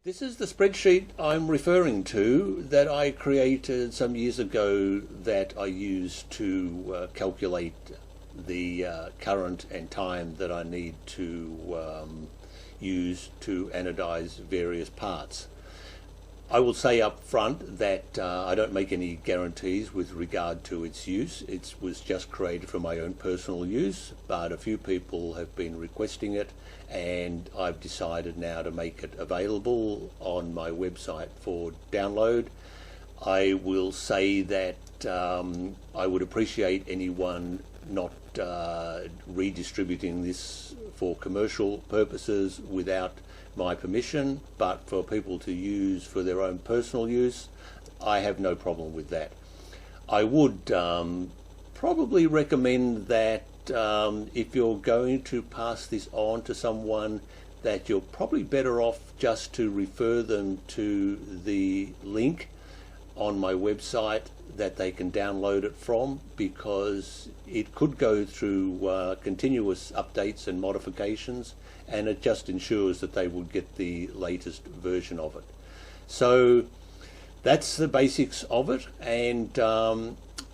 This is the spreadsheet I'm referring to that I created some years ago that I use to calculate the current and time that I need to use to anodize various parts. I will say up front that I don't make any guarantees with regard to its use. It was just created for my own personal use, but a few people have been requesting it, and I've decided now to make it available on my website for download. I will say that I would appreciate anyone not redistributing this for commercial purposes without my permission, but for people to use for their own personal use, I have no problem with that. I would probably recommend that if you're going to pass this on to someone, that you're probably better off just to refer them to the link on my website that they can download it from, because it could go through continuous updates and modifications, and it just ensures that they will get the latest version of it. So that's the basics of it, and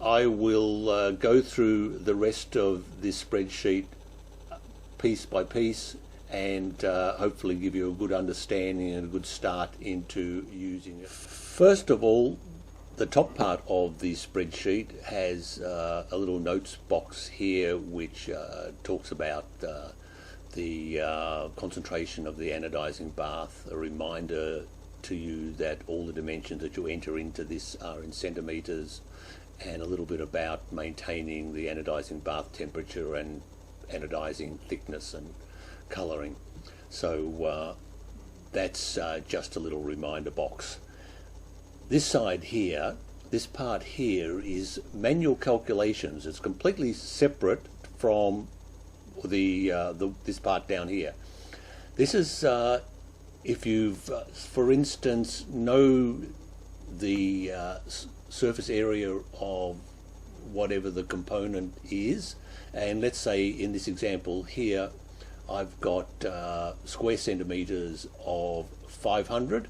I will go through the rest of this spreadsheet piece by piece, and hopefully give you a good understanding and a good start into using it. First of all, the top part of the spreadsheet has a little notes box here which talks about the concentration of the anodizing bath, a reminder to you that all the dimensions that you enter into this are in centimeters, and a little bit about maintaining the anodizing bath temperature and anodizing thickness and coloring. So that's just a little reminder box. This side here, this part here, is manual calculations. It's completely separate from this part down here. This is if you've, for instance, know the surface area of whatever the component is, and let's say in this example here I've got square centimeters of 500,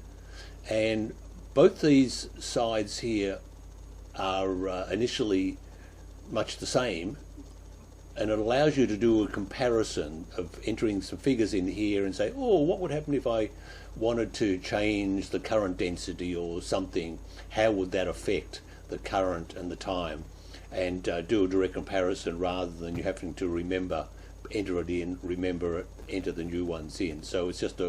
and both these sides here are initially much the same, and it allows you to do a comparison of entering some figures in here and say, oh, what would happen if I wanted to change the current density or something? How would that affect the current and the time? And do a direct comparison rather than you having to remember, enter it in, remember it, enter the new ones in. So it's just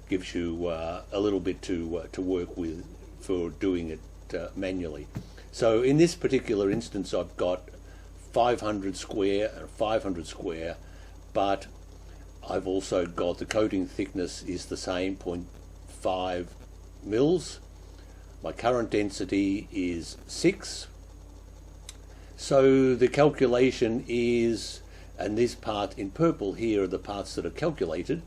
gives you a little bit to work with for doing it manually. So in this particular instance, I've got 500 square and 500 square, but I've also got the coating thickness is the same, 0.5 mils. My current density is 6. So the calculation is, and this part in purple here are the parts that are calculated.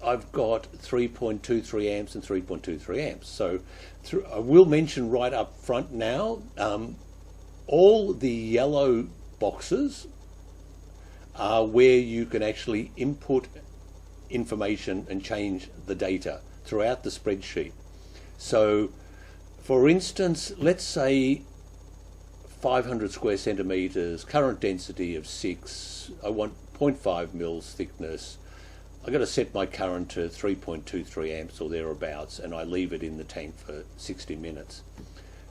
I've got 3.23 amps and 3.23 amps. So I will mention right up front now, all the yellow boxes are where you can actually input information and change the data throughout the spreadsheet. So for instance, let's say 500 square centimeters, current density of 6, I want 0.5 mils thickness. I've got to set my current to 3.23 amps or thereabouts, and I leave it in the tank for 60 minutes.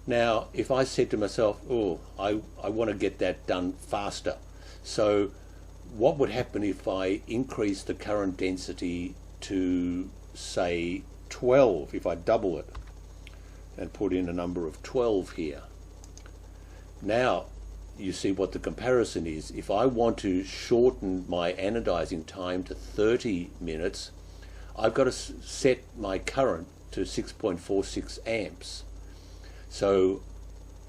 Now, if I said to myself, oh, I want to get that done faster. So what would happen if I increase the current density to, say, 12, if I double it and put in a number of 12 here? Now, you see what the comparison is. If I want to shorten my anodizing time to 30 minutes, I've got to set my current to 6.46 amps. So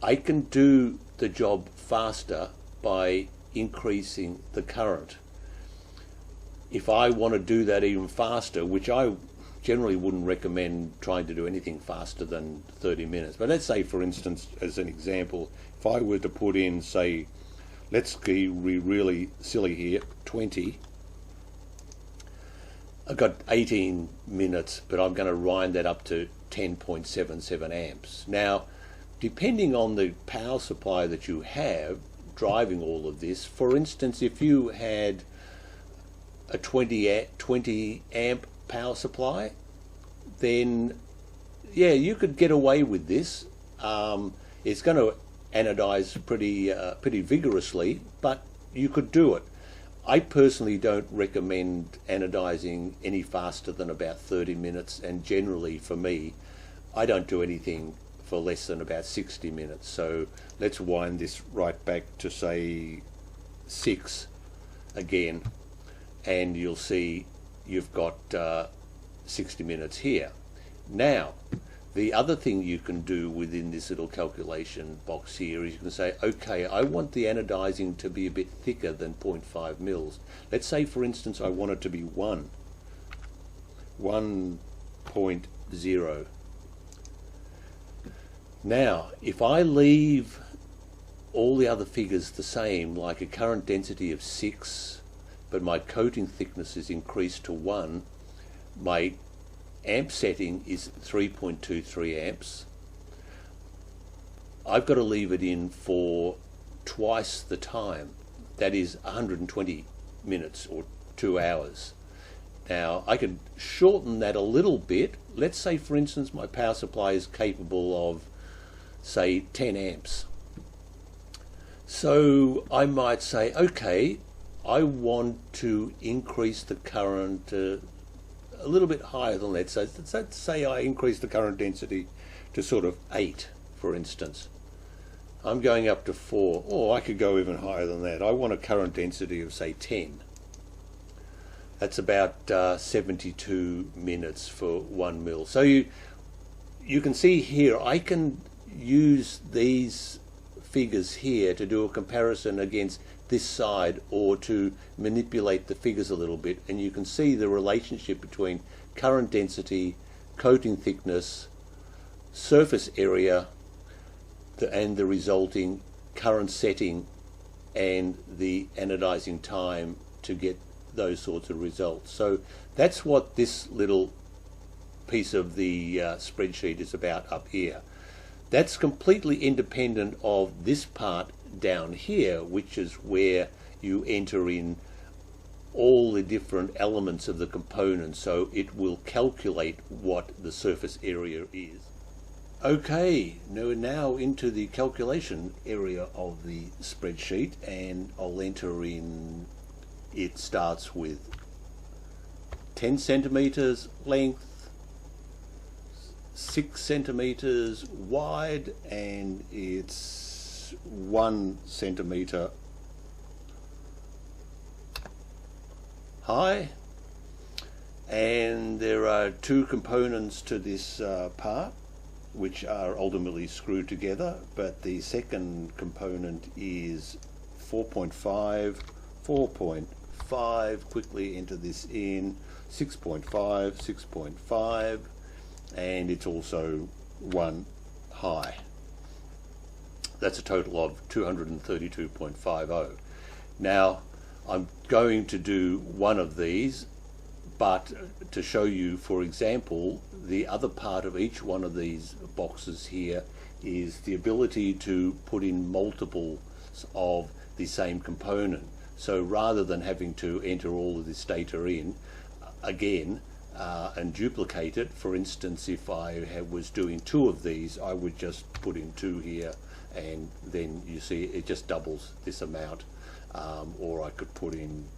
I can do the job faster by increasing the current. If I want to do that even faster, which I generally wouldn't recommend trying to do anything faster than 30 minutes. But let's say, for instance, as an example, if I were to put in, say, let's be really silly here, 20, I've got 18 minutes, but I'm going to wind that up to 10.77 amps. Now, depending on the power supply that you have driving all of this, for instance, if you had a 20 amp power supply, then yeah, you could get away with this. It's going to anodize pretty vigorously, but you could do it. I personally don't recommend anodizing any faster than about 30 minutes, and generally for me, I don't do anything for less than about 60 minutes. So let's wind this right back to say 6 again, and you'll see you've got 60 minutes here. Now, the other thing you can do within this little calculation box here is you can say, okay, I want the anodizing to be a bit thicker than 0.5 mils. Let's say, for instance, I want it to be 1.0. Now, if I leave all the other figures the same, like a current density of 6, but my coating thickness is increased to 1, my amp setting is 3.23 amps. I've got to leave it in for twice the time. That is 120 minutes or 2 hours. Now, I could shorten that a little bit. Let's say, for instance, my power supply is capable of, say, 10 amps. So I might say, okay, I want to increase the current a little bit higher than that. So let's say I increase the current density to sort of 8, for instance. I'm going up to 4. Or I could go even higher than that. I want a current density of, say, 10. That's about 72 minutes for 1 mil. So you can see here, I can use these figures here to do a comparison against this side, or to manipulate the figures a little bit, and you can see the relationship between current density, coating thickness, surface area, and the resulting current setting and the anodizing time to get those sorts of results. So that's what this little piece of the spreadsheet is about up here. That's completely independent of this part down here, which is where you enter in all the different elements of the component, so it will calculate what the surface area is. Okay, now into the calculation area of the spreadsheet, and I'll enter in, it starts with 10 centimeters length, 6 centimeters wide, and it's 1 centimeter high, and there are 2 components to this part which are ultimately screwed together, but the second component is 4.5, 4.5, quickly enter this in, 6.5, 6.5, and it's also 1 high. That's a total of 232.50. Now, I'm going to do one of these, but to show you, for example, the other part of each one of these boxes here is the ability to put in multiples of the same component. So rather than having to enter all of this data in again and duplicate it, for instance, if I was doing 2 of these, I would just put in 2 here, and then you see it just doubles this amount. Or I could put in,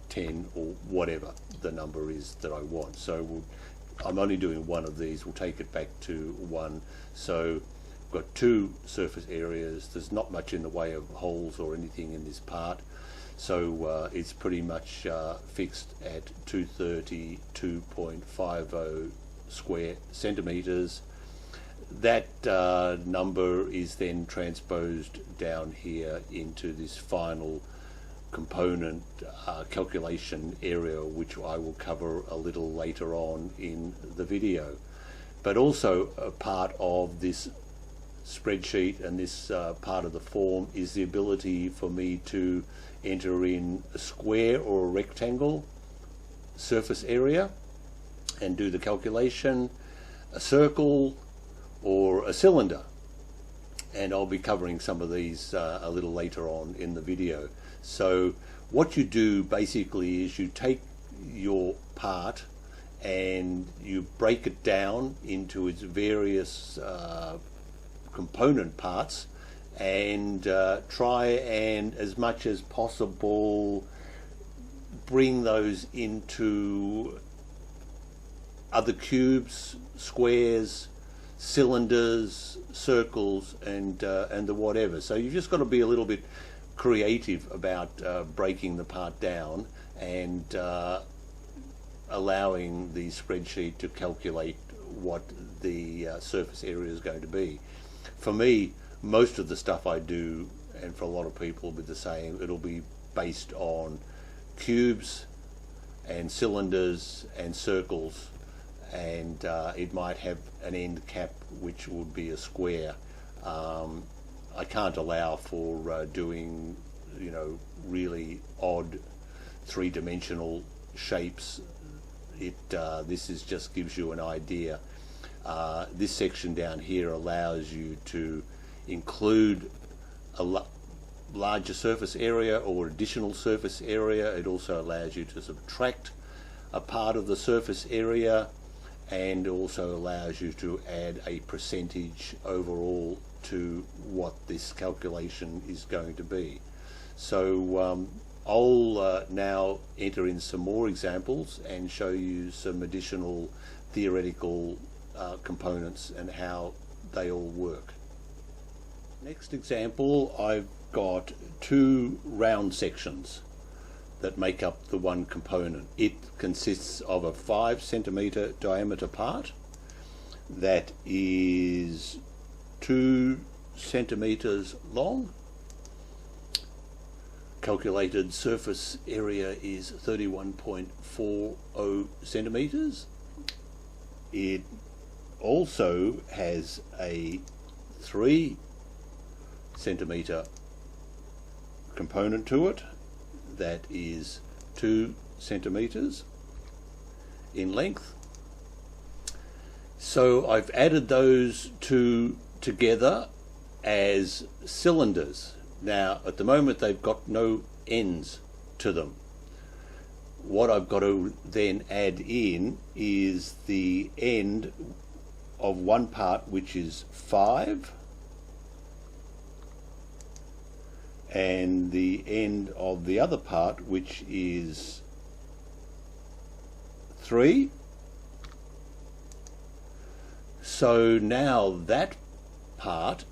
10 or whatever the number is that I want. So I'm only doing 1 of these. We'll take it back to 1. So we've got 2 surface areas. There's not much in the way of holes or anything in this part. So it's pretty much fixed at 232.50 square centimeters. That number is then transposed down here into this final component calculation area, which I will cover a little later on in the video. But also a part of this spreadsheet and this part of the form is the ability for me to enter in a square or a rectangle surface area and do the calculation, a circle or a cylinder. And I'll be covering some of these a little later on in the video. So what you do basically is you take your part and you break it down into its various component parts, and try and, as much as possible, bring those into other cubes, squares, cylinders, circles, and the whatever. So you've just got to be a little bit creative about breaking the part down and allowing the spreadsheet to calculate what the surface area is going to be. For me, most of the stuff I do, and for a lot of people will be the same, it'll be based on cubes and cylinders and circles, and it might have an end cap which would be a square. I can't allow for doing, you know, really odd three-dimensional shapes. This is just gives you an idea. This section down here allows you to include a larger surface area or additional surface area. It also allows you to subtract a part of the surface area, and also allows you to add a percentage overall to what this calculation is going to be. So I'll now enter in some more examples and show you some additional theoretical components and how they all work. Next example, I've got two round sections that make up the one component. It consists of a 5 centimeter diameter part that is 2 centimeters long. Calculated surface area is 31.40 centimeters. It also has a 3 centimeter component to it that is 2 centimeters in length. So I've added those two together as cylinders. Now at the moment they've got no ends to them. What I've got to then add in is the end of one part, which is 5, and the end of the other part, which is 3. So now that part,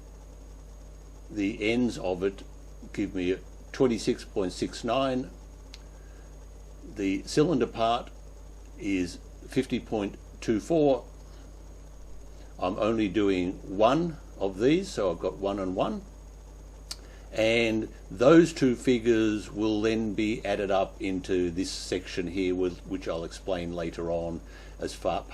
the ends of it give me 26.69. The cylinder part is 50.24. I'm only doing one of these, so I've got 1 and 1. And those two figures will then be added up into this section here, which I'll explain later on as part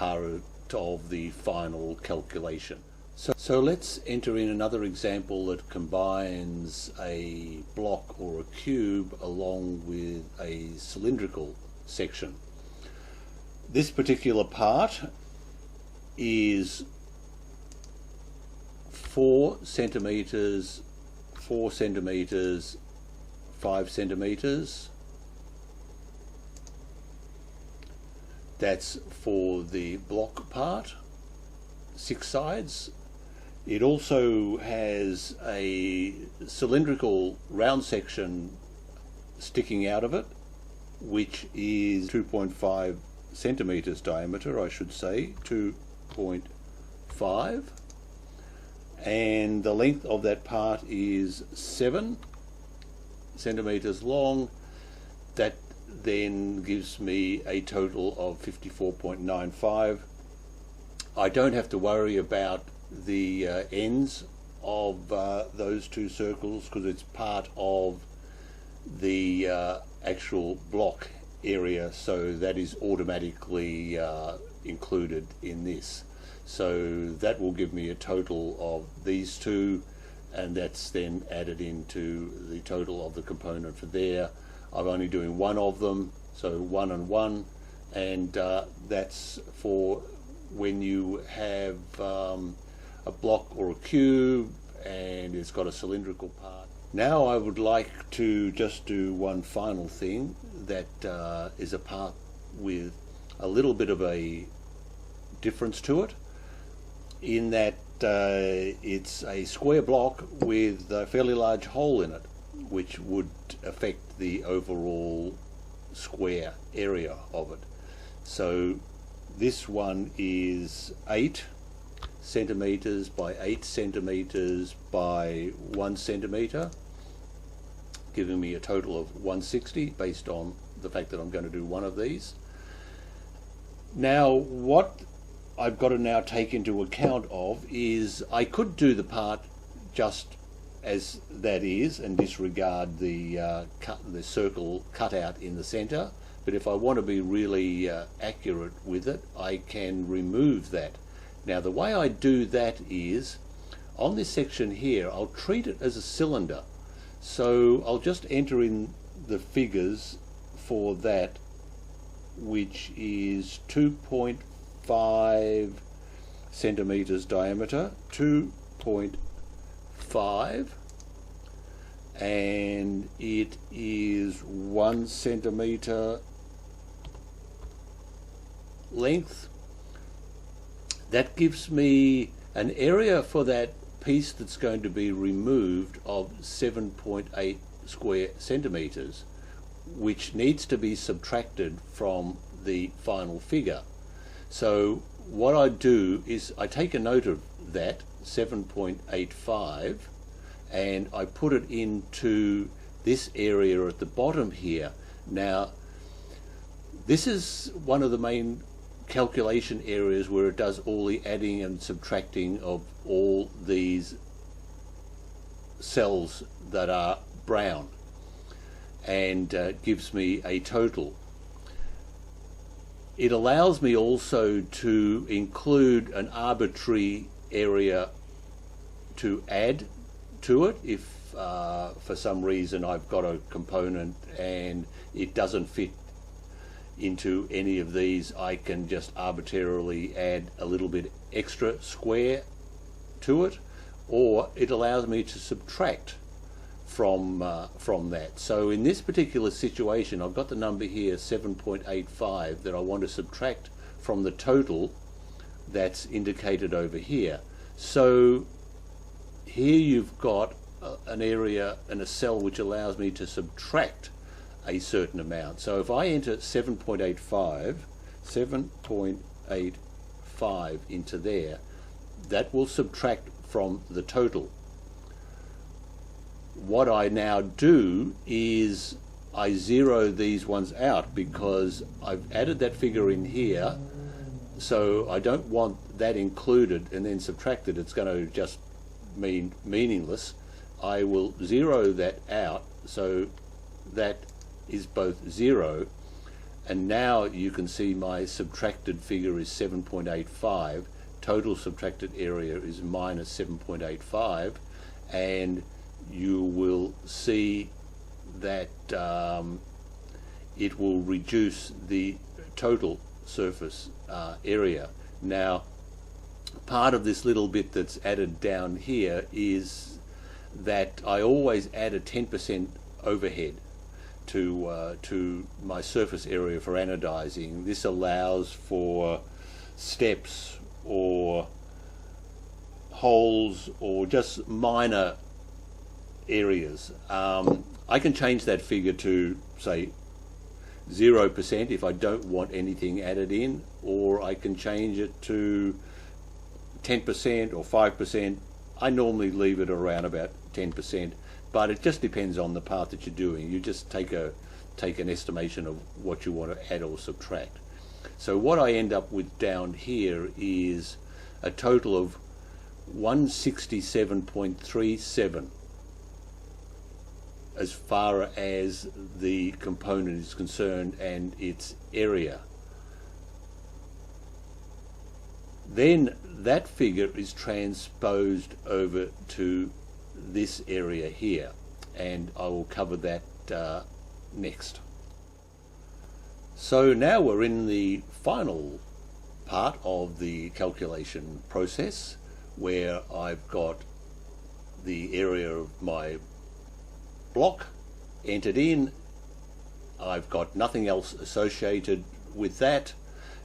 of the final calculation. So let's enter in another example that combines a block or a cube along with a cylindrical section. This particular part is 4 centimeters, 4 centimeters, 5 centimeters. That's for the block part, 6 sides. It also has a cylindrical round section sticking out of it, which is 2.5 centimeters diameter, I should say, 2.5. And the length of that part is 7 centimeters long. That then gives me a total of 54.95. I don't have to worry about the ends of those two circles because it's part of the actual block area, so that is automatically included in this. So that will give me a total of these two, and that's then added into the total of the component for there. I'm only doing one of them, so 1 and 1, and that's for when you have a block or a cube and it's got a cylindrical part. Now I would like to just do one final thing that is a part with a little bit of a difference to it, in that it's a square block with a fairly large hole in it, which would affect the overall square area of it. So this one is 8 centimeters by 8 centimeters by 1 centimeter, giving me a total of 160 based on the fact that I'm going to do one of these. Now what I've got to now take into account of is I could do the part just as that is and disregard the circle cutout in the center, but if I want to be really accurate with it, I can remove that. Now the way I do that is, on this section here, I'll treat it as a cylinder. So I'll just enter in the figures for that, which is 2.5 centimeters diameter, 2.5, and it is 1 centimeter length. That gives me an area for that piece that's going to be removed of 7.8 square centimeters, which needs to be subtracted from the final figure. So what I do is I take a note of that 7.85 and I put it into this area at the bottom here. Now this is one of the main calculation areas where it does all the adding and subtracting of all these cells that are brown, and gives me a total. It allows me also to include an arbitrary area to add to it if for some reason I've got a component and it doesn't fit into any of these. I can just arbitrarily add a little bit extra square to it, or it allows me to subtract from that. So in this particular situation, I've got the number here 7.85 that I want to subtract from the total that's indicated over here. So here you've got an area and a cell which allows me to subtract a certain amount. So if I enter 7.85 into there, that will subtract from the total. What I now do is I zero these ones out because I've added that figure in here, so I don't want that included and then subtracted. It's going to just mean meaningless. I will zero that out, so that is both zero, and now you can see my subtracted figure is 7.85. Total subtracted area is minus 7.85, and you will see that it will reduce the total surface area. Now, part of this little bit that's added down here is that I always add a 10% overhead to my surface area for anodizing. This allows for steps or holes or just minor areas. I can change that figure to say 0% if I don't want anything added in, or I can change it to 10% or 5%. I normally leave it around about 10%, but it just depends on the part that you're doing. You just take an estimation of what you want to add or subtract. So what I end up with down here is a total of 167.37 as far as the component is concerned and its area. Then that figure is transposed over to this area here, and I will cover that next. So now we're in the final part of the calculation process, where I've got the area of my block entered in. I've got nothing else associated with that.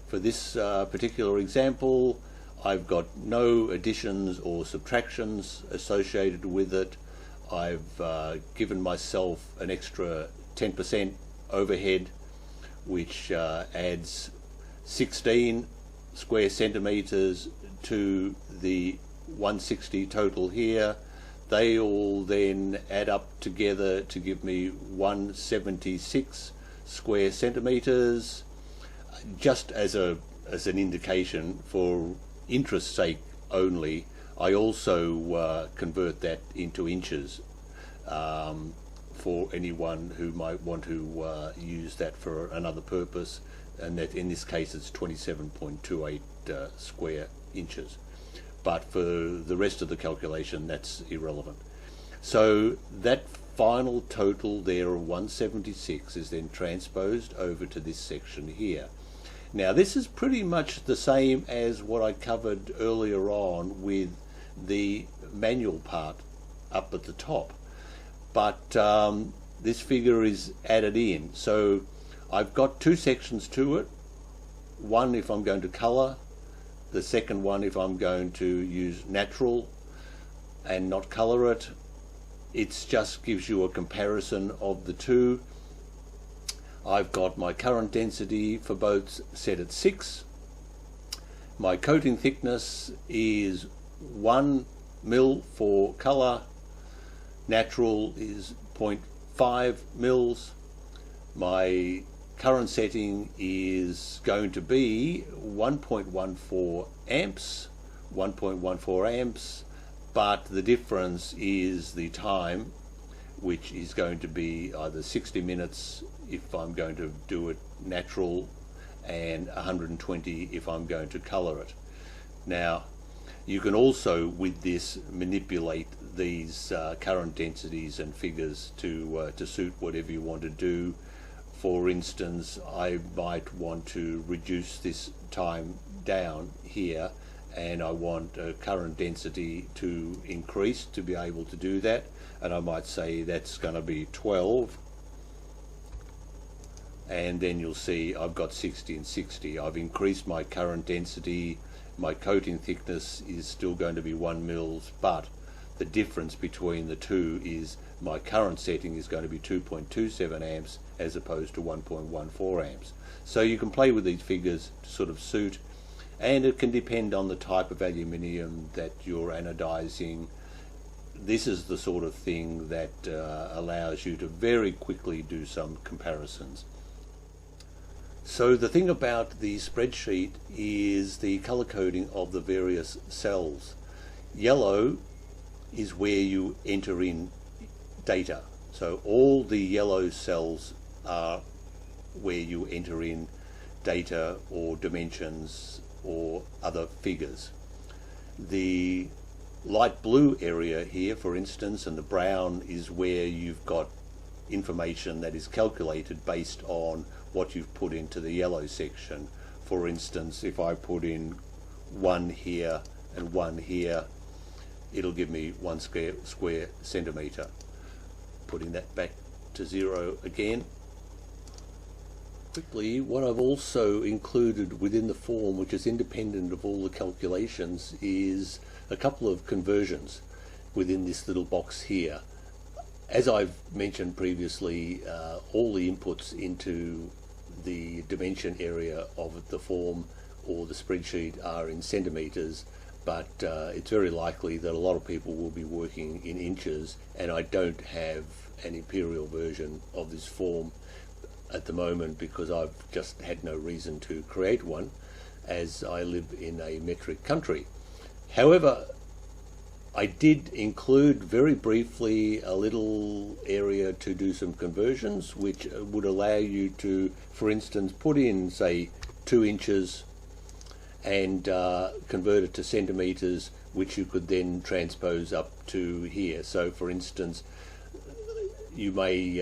For this particular example, I've got no additions or subtractions associated with it. I've given myself an extra 10% overhead, which adds 16 square centimeters to the 160 total here. They all then add up together to give me 176 square centimeters. Just as an indication, for interest's sake only, I also convert that into inches for anyone who might want to use that for another purpose, and that in this case it's 27.28 square inches. But for the rest of the calculation, that's irrelevant. So that final total there of 176 is then transposed over to this section here. Now this is pretty much the same as what I covered earlier on with the manual part up at the top, but this figure is added in. So I've got two sections to it, one if I'm going to colour, the second one if I'm going to use natural and not colour it. It just gives you a comparison of the two. I've got my current density for both set at 6. My coating thickness is 1 mil for colour. Natural is 0.5 mils. My current setting is going to be 1.14 amps, but the difference is the time, which is going to be either 60 minutes if I'm going to do it natural and 120 if I'm going to colour it. Now you can also with this manipulate these current densities and figures to suit whatever you want to do. For instance, I might want to reduce this time down here, and I want current density to increase to be able to do that, and I might say that's going to be 12, and then you'll see I've got 60 and 60. I've increased my current density. My coating thickness is still going to be 1 mils, but the difference between the two is my current setting is going to be 2.27 amps as opposed to 1.14 amps. So you can play with these figures to sort of suit, and it can depend on the type of aluminium that you're anodizing. This is the sort of thing that allows you to very quickly do some comparisons. So the thing about the spreadsheet is the color coding of the various cells. Yellow is where you enter in data. So all the yellow cells are where you enter in data or dimensions or other figures. The light blue area here, for instance, and the brown is where you've got information that is calculated based on what you've put into the yellow section. For instance, if I put in 1 here and 1 here, it'll give me 1 square centimetre. Putting that back to 0 again. Quickly, what I've also included within the form, which is independent of all the calculations, is a couple of conversions within this little box here. As I've mentioned previously, all the inputs into the dimension area of the form or the spreadsheet are in centimetres, but it's very likely that a lot of people will be working in inches, and I don't have an imperial version of this form at the moment because I've just had no reason to create one, as I live in a metric country. However, I did include very briefly a little area to do some conversions, which would allow you to, for instance, put in, say, 2 inches and convert it to centimetres, which you could then transpose up to here. So, for instance, you may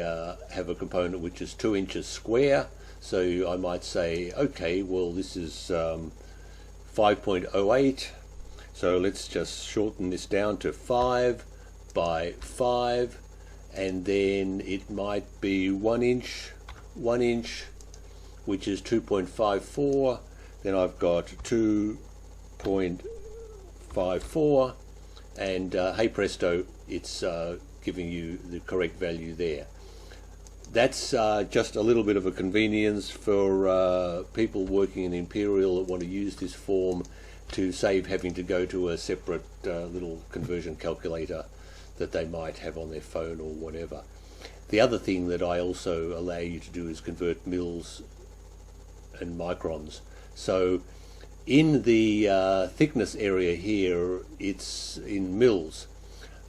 have a component which is 2 inches square, So I might say, okay, well, this is 5.08, so let's just shorten this down to 5 by 5, and then it might be 1 inch, which is 2.54. Then I've got 2.54, and hey presto, it's giving you the correct value there. That's just a little bit of a convenience for people working in Imperial that want to use this form to save having to go to a separate little conversion calculator that they might have on their phone or whatever. The other thing that I also allow you to do is convert mils and microns. So in the thickness area here, it's in mils,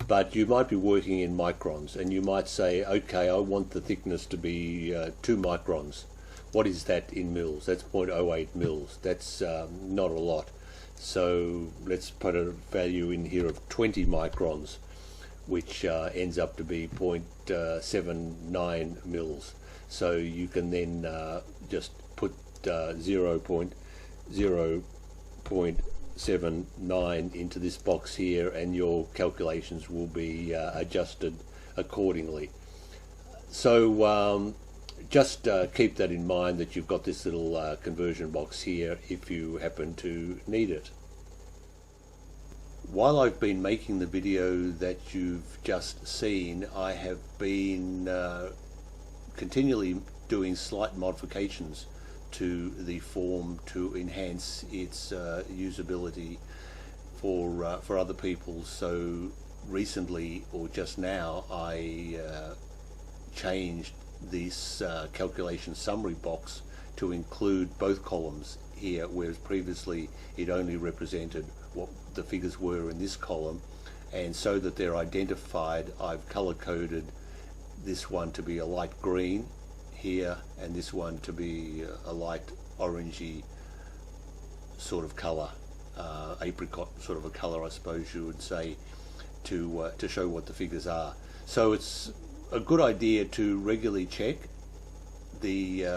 but you might be working in microns, and you might say, okay, I want the thickness to be 2 microns. What is that in mils? That's 0.08 mils. That's not a lot. So let's put a value in here of 20 microns, which ends up to be 0.79 mils. So you can then just put 0.79 into this box here, and your calculations will be adjusted accordingly. So just keep that in mind, that you've got this little conversion box here if you happen to need it. While I've been making the video that you've just seen, I have been continually doing slight modifications to the form to enhance its usability for other people. So recently, or just now, I changed this calculation summary box to include both columns here, whereas previously it only represented what the figures were in this column. And so that they're identified, I've color coded this one to be a light green here, and this one to be a light orangey sort of color, apricot sort of a color, I suppose you would say, to show what the figures are. So it's a good idea to regularly check the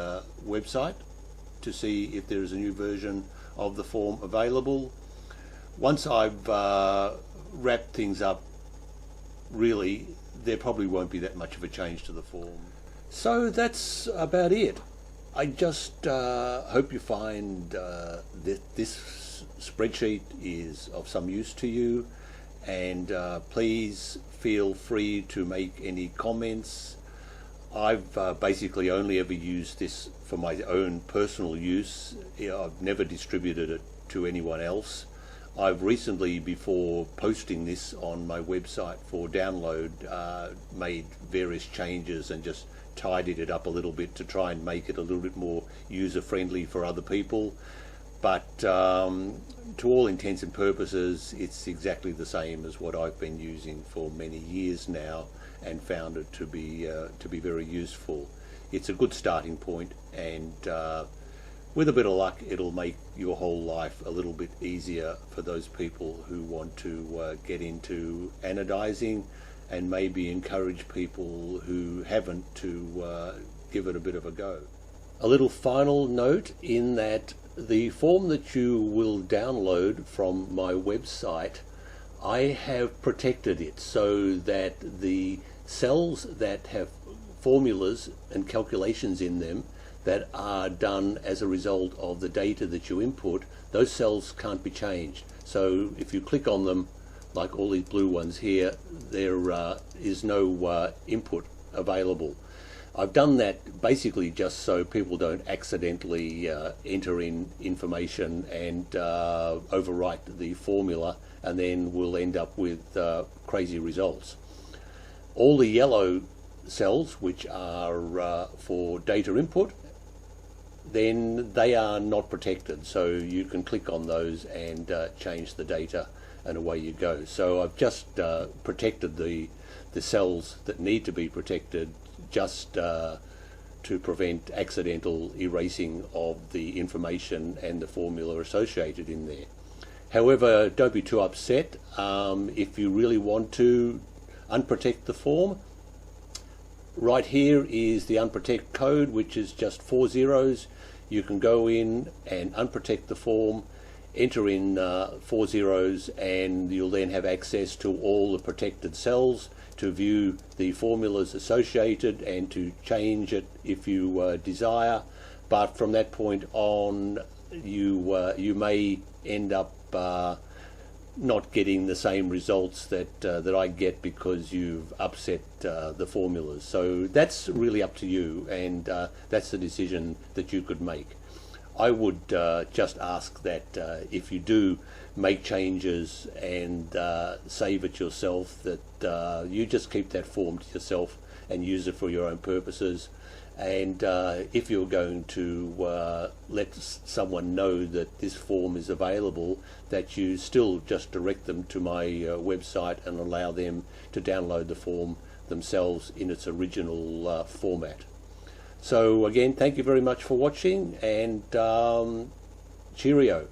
website to see if there is a new version of the form available. Once I've wrapped things up, really, there probably won't be that much of a change to the form. So that's about it. I just hope you find that this spreadsheet is of some use to you, and please feel free to make any comments. I've basically only ever used this for my own personal use. I've never distributed it to anyone else. I've recently, before posting this on my website for download, made various changes and just tidied it up a little bit to try and make it a little bit more user-friendly for other people. But to all intents and purposes, it's exactly the same as what I've been using for many years now, and found it to be very useful. It's a good starting point, and with a bit of luck, it'll make your whole life a little bit easier for those people who want to get into anodizing, and maybe encourage people who haven't to give it a bit of a go. A little final note, in that the form that you will download from my website, I have protected it so that the cells that have formulas and calculations in them that are done as a result of the data that you input, those cells can't be changed. So if you click on them, like all these blue ones here, there is no input available. I've done that basically just so people don't accidentally enter in information and overwrite the formula, and then we'll end up with crazy results. All the yellow cells, which are for data input, then they are not protected, so you can click on those and change the data, and away you go. So I've just protected the cells that need to be protected, just to prevent accidental erasing of the information and the formula associated in there. However, don't be too upset. If you really want to unprotect the form, right here is the unprotect code, which is just 4 zeros. You can go in and unprotect the form, enter in 4 zeros, and you'll then have access to all the protected cells to view the formulas associated and to change it if you desire. But from that point on, you may end up not getting the same results that I get because you've upset the formulas. So that's really up to you, and that's the decision that you could make. I would just ask that if you do make changes and save it yourself, that you just keep that form to yourself and use it for your own purposes. And if you're going to let someone know that this form is available, that you still just direct them to my website and allow them to download the form themselves in its original format. So again, thank you very much for watching, and cheerio.